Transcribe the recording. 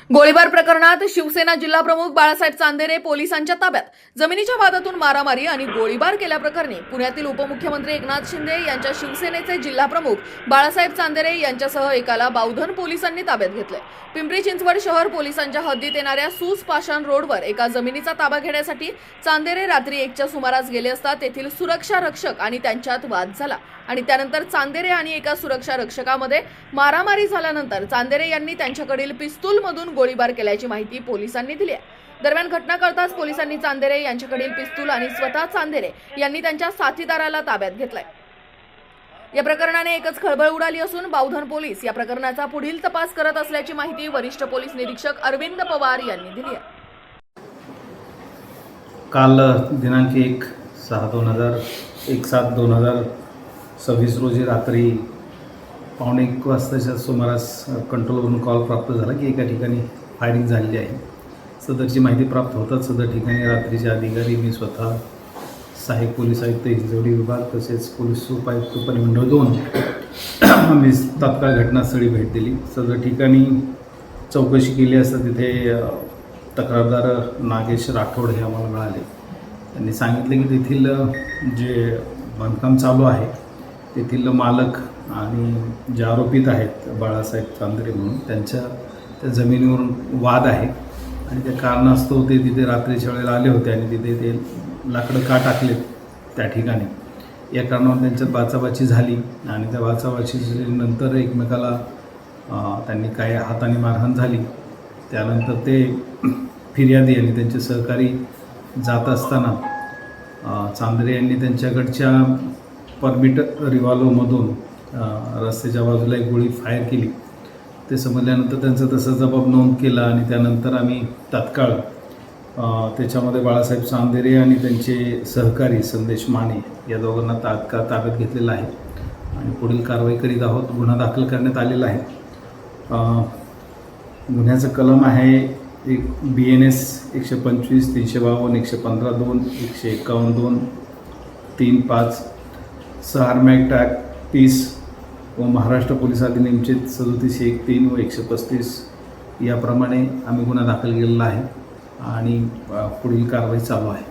गोळीबार प्रकरणात शिवसेना जिल्हाप्रमुख बाळासाहेब चांदेरे पोलिसांच्या ताब्यात. जमिनीच्या वादातून मारामारी आणि गोळीबार केल्याप्रकरणी पुण्यातील उपमुख्यमंत्री एकनाथ शिंदे यांच्या शिवसेनेचे जिल्हाप्रमुख बाळासाहेब चांदेरे यांच्यासह एकाला बावधन पोलिसांनी ताब्यात घेतले. पिंपरी चिंचवड शहर पोलिसांच्या हद्दीत येणाऱ्या सूस पाषाण रोडवर एका जमिनीचा ताबा घेण्यासाठी चांदेरे रात्री 1च्या सुमारास गेले असता तेथील सुरक्षा रक्षक आणि त्यांच्यात वाद झाला आणि त्यानंतर चांदेरे आणि एका सुरक्षा रक्षकामध्ये मारामारी झाल्यानंतर चांदेरे यांनी त्यांच्याकडील पिस्तूलमधून गोळीबार केल्याची माहिती पोलिसांनी दिली आहे. दरम्यान घटना कळताच पोलिसांनी चांदेरे यांच्याकडील पिस्तूल आणि स्वतः चांदेरे यांनी त्यांच्या साथीदाराला ताब्यात घेतलाय. या प्रकरणाने एकच खळबळ उडाली असून बावधन पोलीस या प्रकरणाचा पुढील तपास करत असल्याची माहिती वरिष्ठ पोलीस निरीक्षक अरविंद पवार यांनी दिली आहे. काल दिनांक 1/7/2026 रोजी रात्री 1:15 वाजताच्या सुमारास कंट्रोलवरून कॉल प्राप्त झाला की एका ठिकाणी फायरिंग झालेली आहे. सदरची माहिती प्राप्त होताच सदर ठिकाणी रात्रीचे अधिकारी, मी स्वतः, सहाय्यक पोलीस आयुक्त हिंजवडी विभाग तसेच पोलीस उपायुक्त परिमंडळ 2 आम्ही तात्काळ घटनास्थळी भेट दिली. सदर ठिकाणी चौकशी केली असता तिथे तक्रारदार नागेश राठोड हे आम्हाला मिळाले. त्यांनी सांगितले की तेथील जे बांधकाम चालू आहे तेथील मालक आणि जे आरोपित आहेत बाळासाहेब चांदेरे म्हणून त्या जमिनीवरून वाद आहे आणि त्या कारणास्तव ते तिथे रात्रीच्या वेळेला आले होते आणि तिथे ते लाकडं का टाकलेत त्या ठिकाणी. या कारणावर त्यांच्यात बाचाबाची झाली आणि त्या बाचाबाचीनंतर एकमेकाला त्यांनी काय हाताने मारहाण झाली. त्यानंतर ते फिर्यादी आणि त्यांचे सहकारी जात असताना चांदेरे यांनी त्यांच्याकडच्या परमिट रिव्हॉल्वरमधून रस्त्याच्या बाजूला एक गोळी फायर केली. ते समजल्यानंतर त्यांचा तसा जबाब नोंद केला आणि त्यानंतर आम्ही तात्काळ त्याच्यामध्ये बाळासाहेब चांदेरे आणि त्यांचे सहकारी संदेश माने या दोघांना तात्काळ ताब्यात घेतलेलं आहे आणि पुढील कारवाई करीत आहोत. गुन्हा दाखल करण्यात आलेला आहे. गुन्ह्याचं कलम आहे BNS 125, 352, 115(2), 151(2), 3(5), 6 आर्म ॲक्ट 30 व महाराष्ट्र पोलीस अधिनियमचे 37(1)(3) व 135 याप्रमाणे आम्ही गुन्हा दाखल केलेला आहे आणि पुढील कारवाई चालू आहे.